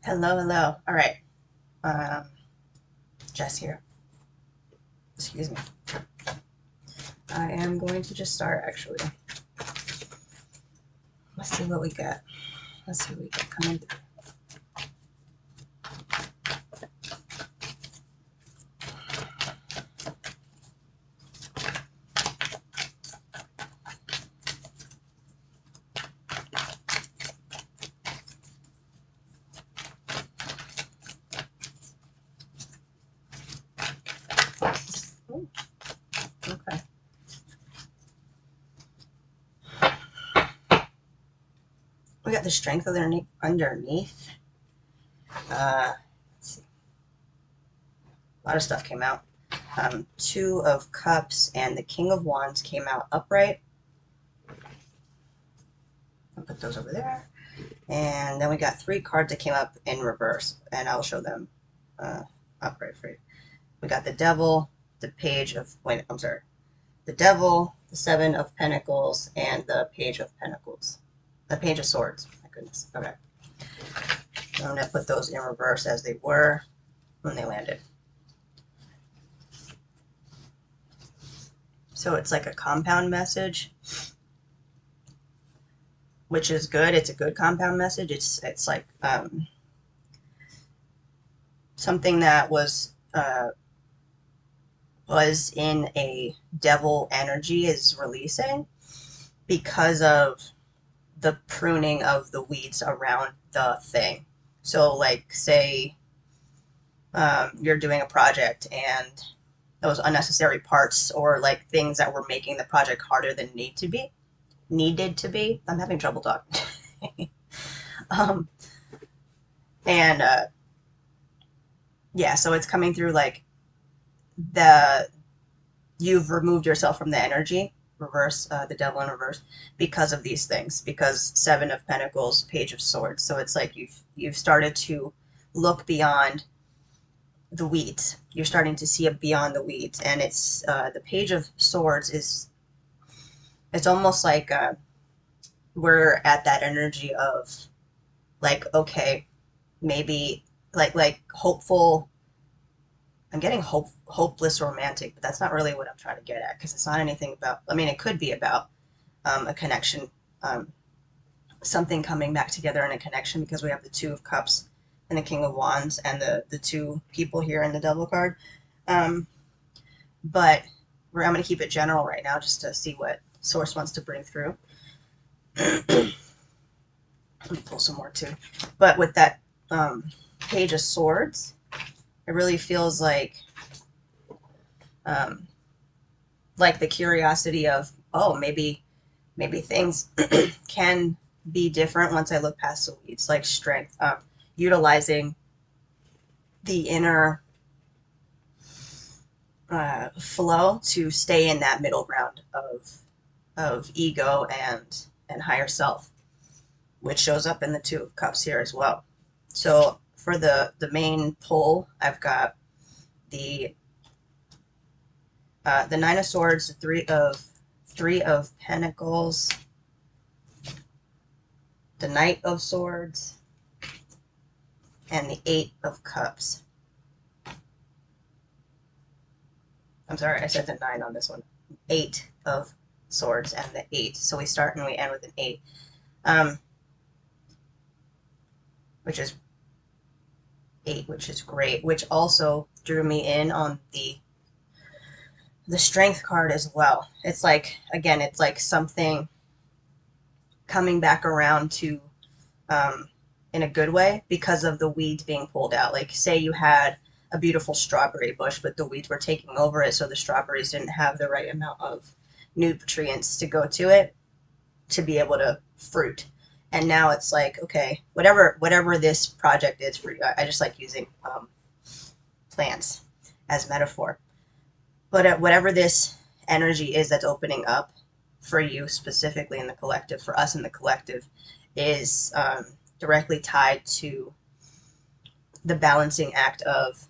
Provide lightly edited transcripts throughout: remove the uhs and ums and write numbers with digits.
Hello, hello. All right. Um, Jess here. Excuse me. I am going to just start actually. Let's see what we got. Let's see what we got coming through. Ooh, okay. We got the strength underneath. Let's see. A lot of stuff came out. Two of Cups and the King of Wands came out upright. I'll put those over there. And then we got three cards that came up in reverse, and I'll show them upright for you. We got the Devil, the Page of, wait, I'm sorry, the Devil, the Seven of Pentacles, and the Page of Pentacles. The Page of Swords. My goodness. Okay. I'm going to put those in reverse as they were when they landed. So it's like a compound message, which is good. It's a good compound message. It's like something that was in a devil energy is releasing because of the pruning of the weeds around the thing. So, like, say you're doing a project and those unnecessary parts or like things that were making the project harder than needed to be. I'm having trouble talking. um, and yeah, so it's coming through like the you've removed yourself from the energy reverse, the devil in reverse, because of these things, because Seven of Pentacles, Page of Swords. So it's like you've started to look beyond the weeds. You're starting to see it beyond the weeds, and it's the Page of Swords is, it's almost like we're at that energy of like, okay, maybe like hopeful. I'm getting hopeless romantic, but that's not really what I'm trying to get at because it's not anything about. I mean, it could be about a connection, um, something coming back together in a connection because we have the Two of Cups and the King of Wands and the two people here in the Devil card. Um, but I'm going to keep it general right now just to see what Source wants to bring through. Let me pull some more too. But with that Page of Swords, it really feels um, like the curiosity of, oh, maybe things can be different once I look past the weeds, like strength, utilizing the inner flow to stay in that middle ground of ego and higher self, which shows up in the Two of Cups here as well. So for the main pull, I've got the the Nine of Swords, the Three of Pentacles, the Knight of Swords, and the Eight of Cups. I'm sorry, I said the nine on this one. Eight of Swords and the eight. So we start and we end with an eight, um, which is eight, which is great. Which also drew me in on the Strength card as well. It's like, again, it's like something coming back around to, um, in a good way because of the weeds being pulled out. Like, say you had a beautiful strawberry bush, but the weeds were taking over it, so the strawberries didn't have the right amount of nutrients to go to it to be able to fruit. And now it's like, okay, whatever this project is for you. I just like using plants as metaphor. But whatever this energy is that's opening up for you specifically in the collective, for us in the collective, is directly tied to the balancing act of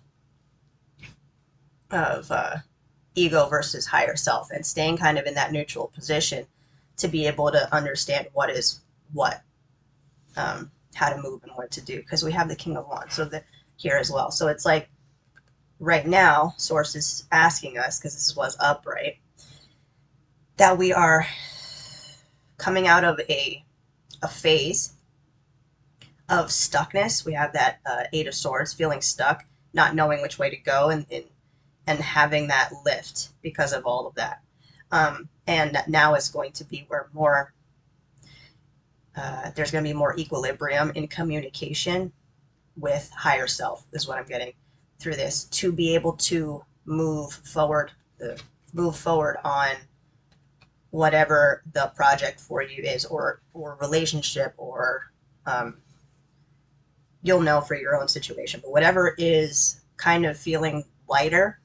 ego versus higher self and staying kind of in that neutral position to be able to understand what is what. how to move and what to do, because we have the King of Wands here as well. So it's like right now, Source is asking us, because this was upright, that we are coming out of a phase of stuckness. We have that Eight of Swords, feeling stuck, not knowing which way to go, and having that lift because of all of that. And now it's going to be where more there's going to be more equilibrium in communication with higher self, is what I'm getting through this, to be able to move forward on whatever the project for you is, or relationship, or you'll know for your own situation, but whatever is kind of feeling lighter,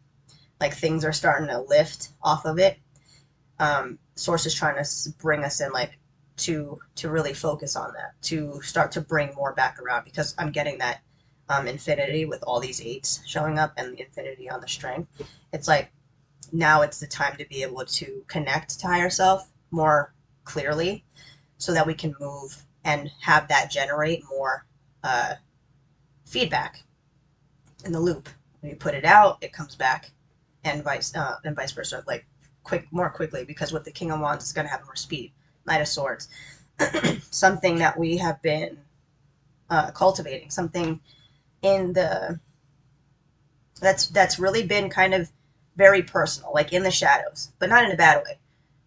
like things are starting to lift off of it. Source is trying to bring us in, like, to really focus on that, to start to bring more back around, because I'm getting that infinity with all these eights showing up, and the infinity on the strength. It's like now it's the time to be able to connect to higher self more clearly, so that we can move and have that generate more feedback in the loop. When you put it out, it comes back, and vice versa, like more quickly, because with the King of Wands, it's going to have more speed. Knight of Swords, something that we have been cultivating, something in the that's really been kind of very personal, like in the shadows, but not in a bad way,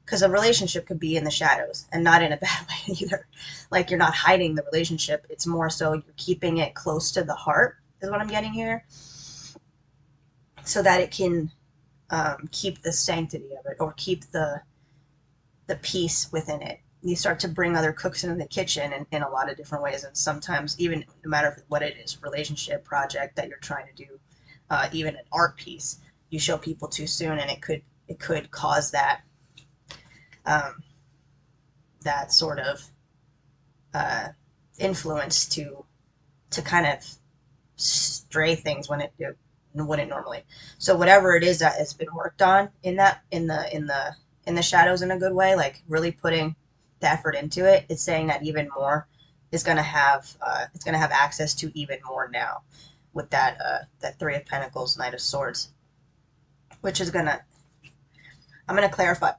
because a relationship could be in the shadows and not in a bad way either. Like, you're not hiding the relationship, it's more so you're keeping it close to the heart, is what I'm getting here, so that it can keep the sanctity of it, or keep the peace within it. You start to bring other cooks into the kitchen in a lot of different ways, and sometimes even, no matter what it is, relationship, project that you're trying to do, even an art piece, you show people too soon, and it could cause that that sort of influence to kind of stray things when it wouldn't normally. So whatever it is that has been worked on in the shadows, in a good way, like really putting the effort into it, it's saying that even more is going to have access to even more now, with that Three of Pentacles, Knight of Swords, which is I'm gonna clarify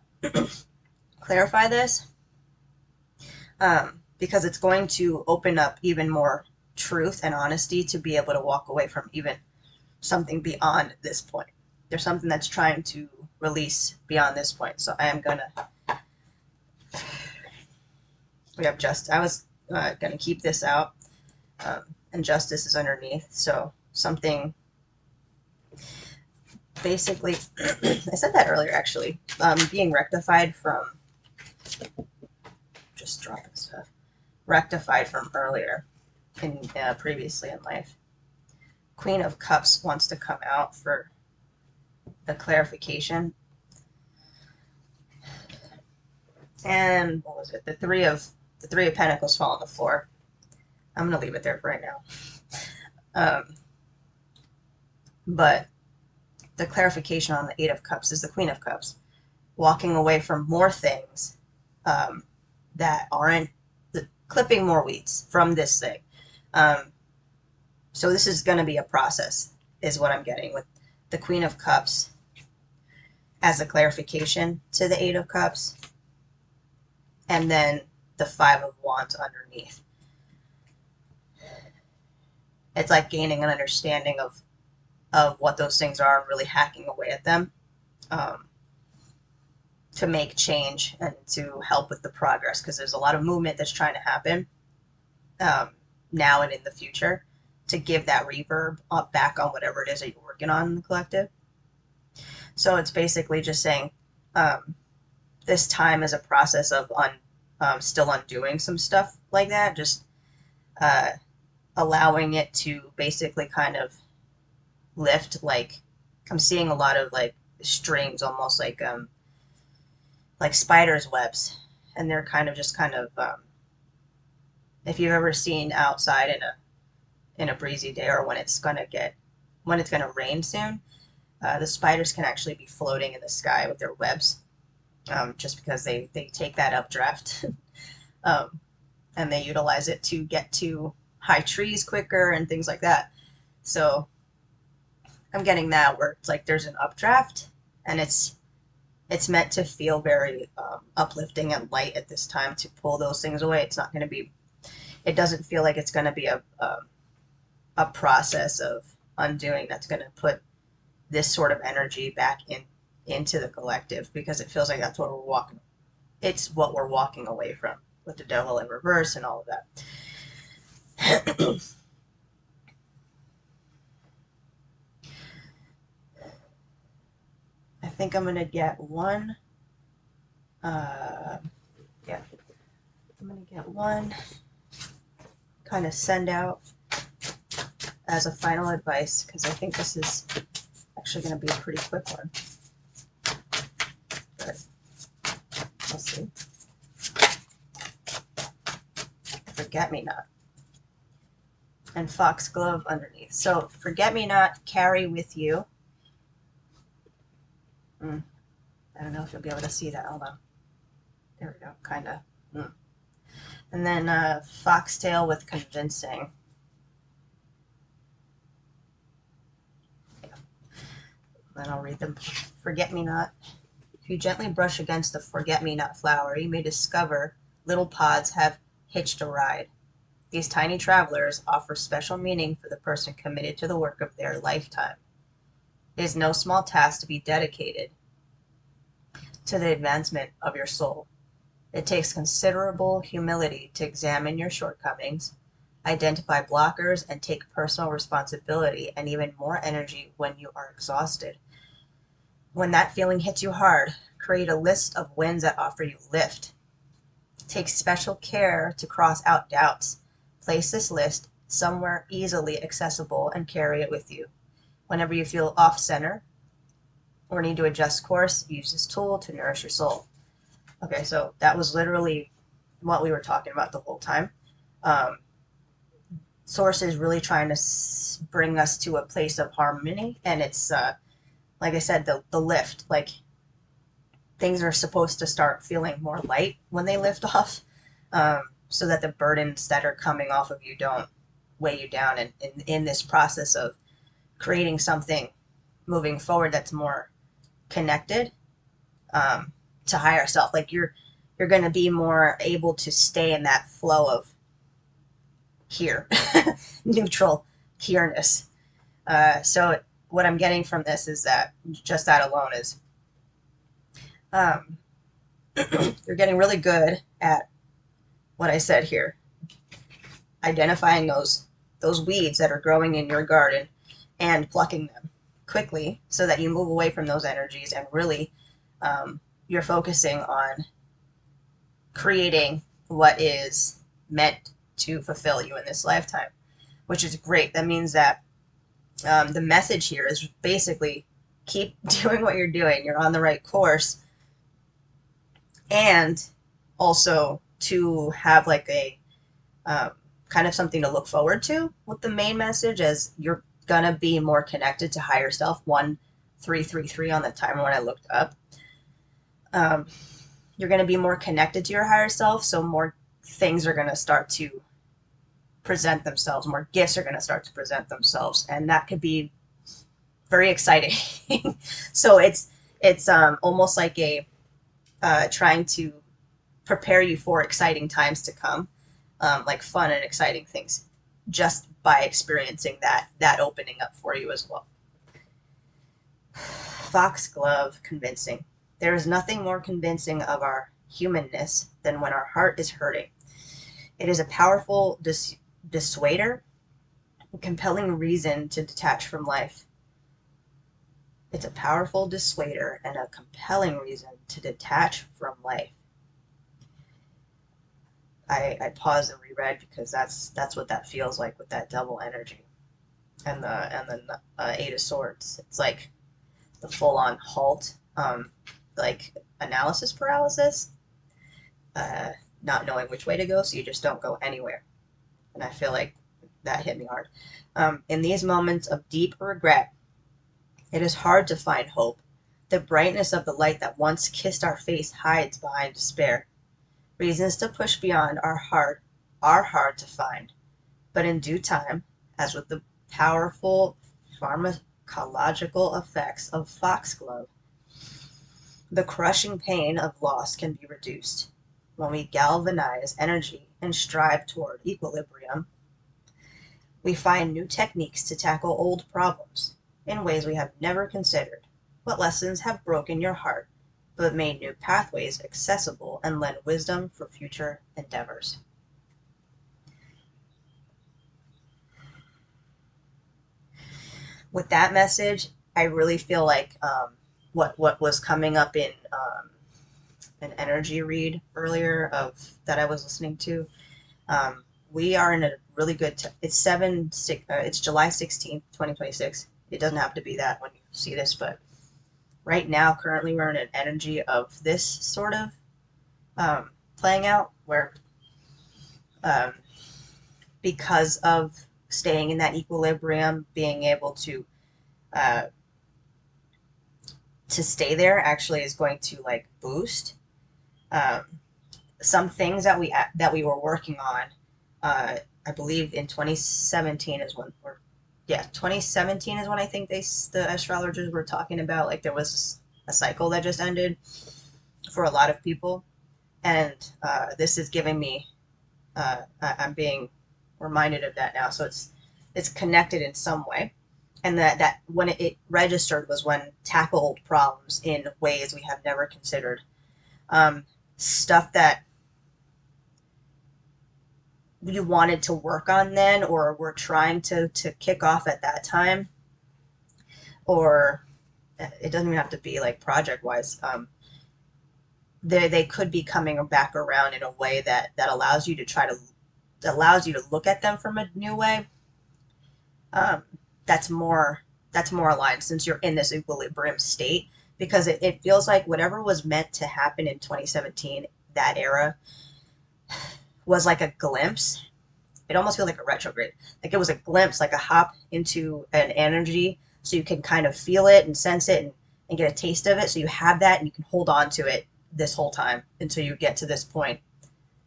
this, because it's going to open up even more truth and honesty to be able to walk away from even something beyond this point. There's something that's trying to release beyond this point. So I am gonna. We have I was gonna keep this out, and Justice is underneath. So something. Basically, I said that earlier, actually. Being rectified from. Just dropping stuff. Rectified from earlier, previously in life. Queen of Cups wants to come out for the clarification. And what was it? The Three of Pentacles fall on the floor. I'm gonna leave it there for right now. But the clarification on the Eight of Cups is the Queen of Cups, walking away from more things that aren't clipping more weeds from this thing. So this is going to be a process, is what I'm getting, with the Queen of Cups as a clarification to the Eight of Cups, and then the Five of Wands underneath. It's like gaining an understanding of what those things are, and really hacking away at them, to make change and to help with the progress, because there's a lot of movement that's trying to happen now and in the future, to give that reverb back on whatever it is that you're working on in the collective. So it's basically just saying this time is a process of still undoing some stuff like that, just allowing it to basically kind of lift. Like, I'm seeing a lot of like strings, almost like spiders' webs, and they're kind of if you've ever seen outside in a breezy day, or when it's gonna rain soon, the spiders can actually be floating in the sky with their webs, just because they take that updraft. and they utilize it to get to high trees quicker and things like that. So I'm getting that where it's like there's an updraft, and it's meant to feel very uplifting and light at this time to pull those things away. It's not going to be. It doesn't feel like it's going to be a process of undoing that's going to put this sort of energy back into the collective, because it feels like that's what we're walking. It's what we're walking away from with the devil in reverse and all of that. I think I'm gonna get one. Yeah, I'm gonna get one. Kind of send out as a final advice, because I think this is actually going to be a pretty quick one. But we'll see. Forget Me Not. And Foxglove underneath. So Forget Me Not, carry with you. I don't know if you'll be able to see that. Hold on. There we go. Kind of. And then Foxtail with Convincing. Yeah. Then I'll read them. Forget Me Not. If you gently brush against the forget-me-not flower, you may discover little pods have hitched a ride. These tiny travelers offer special meaning for the person committed to the work of their lifetime. It is no small task to be dedicated to the advancement of your soul. It takes considerable humility to examine your shortcomings, identify blockers, and take personal responsibility, and even more energy when you are exhausted. When that feeling hits you hard, create a list of wins that offer you lift. Take special care to cross out doubts. Place this list somewhere easily accessible and carry it with you. Whenever you feel off center or need to adjust course, use this tool to nourish your soul. Okay, so that was literally what we were talking about the whole time. Source is really trying to bring us to a place of harmony, and it's like I said, the lift, like things are supposed to start feeling more light when they lift off, so that the burdens that are coming off of you don't weigh you down. And in this process of creating something moving forward that's more connected to higher self, like you're going to be more able to stay in that flow of here, neutral here-ness. So what I'm getting from this is that just that alone is you're getting really good at what I said here, identifying those weeds that are growing in your garden and plucking them quickly so that you move away from those energies, and really you're focusing on creating what is meant to fulfill you in this lifetime, which is great. That means that the message here is basically keep doing what you're doing. You're on the right course. And also to have like a kind of something to look forward to with the main message, as you're going to be more connected to higher self. 1333 on the timer when I looked up. You're going to be more connected to your higher self, so more things are going to start to present themselves, more gifts are going to start to present themselves, and that could be very exciting. So it's almost like a trying to prepare you for exciting times to come, like fun and exciting things, just by experiencing that opening up for you as well. Foxglove, convincing. There is nothing more convincing of our humanness than when our heart is hurting. It is a powerful dissuader, a compelling reason to detach from life. It's a powerful dissuader and a compelling reason to detach from life. I paused and reread because that's what that feels like with that double energy, and the Eight of Swords. It's like the full on halt, like analysis paralysis, not knowing which way to go, so you just don't go anywhere. And I feel like that hit me hard. In these moments of deep regret, it is hard to find hope. The brightness of the light that once kissed our face hides behind despair. Reasons to push beyond are hard, are hard to find, but in due time, as with the powerful pharmacological effects of foxglove, the crushing pain of loss can be reduced. When we galvanize energy and strive toward equilibrium, we find new techniques to tackle old problems in ways we have never considered. What lessons have broken your heart, but made new pathways accessible and lend wisdom for future endeavors? With that message, I really feel like what was coming up in an energy read earlier of that I was listening to. We are in a really good. It's July 16th, 2026. It doesn't have to be that when you see this, but right now, currently, we're in an energy of this sort of playing out, where um, because of staying in that equilibrium, being able uh, to stay there actually is going to like boost um, some things that we were working on. I believe in 2017 is when, or yeah, 2017 is when I think the astrologers were talking about like there was a cycle that just ended for a lot of people, and this is giving me I'm being reminded of that now, so it's connected in some way, and that when it registered was when tackle old problems in ways we have never considered. Um, Stuff that you wanted to work on then or were trying to kick off at that time, or it doesn't even have to be like project wise. They could be coming back around in a way that allows you to allows you to look at them from a new way. um, that's more that's more aligned since you're in this equilibrium state, because it feels like whatever was meant to happen in 2017, that era, was like a glimpse. It almost feels like a retrograde. Like it was a glimpse, like a hop into an energy, so you can kind of feel it and sense it and get a taste of it. So you have that and you can hold on to it this whole time until you get to this point,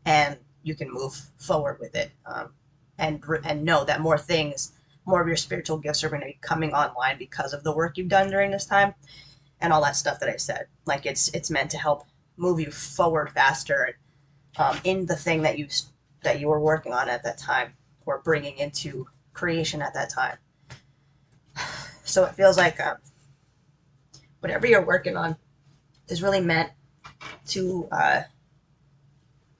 and you can move forward with it, and know that more of your spiritual gifts are going to be coming online because of the work you've done during this time and all that stuff that I said. Like it's meant to help move you forward faster in the thing that you were working on at that time or bringing into creation at that time. So it feels like whatever you're working on is really meant to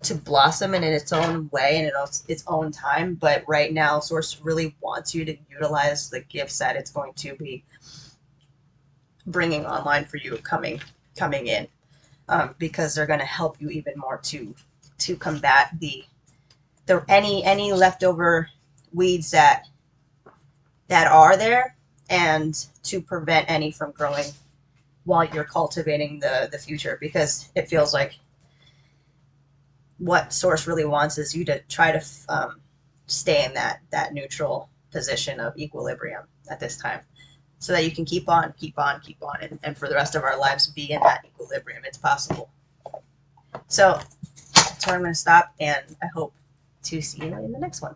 to blossom in its own way and in its own time. But right now, Source really wants you to utilize the gifts that it's going to be bringing online for you coming in, because they're going to help you even more to combat the any leftover weeds that are there, and to prevent any from growing while you're cultivating the future, because it feels like what Source really wants is you to try to stay in that neutral position of equilibrium at this time, so that you can keep on, and for the rest of our lives be in that equilibrium. It's possible. So that's where I'm going to stop, and I hope to see you in the next one.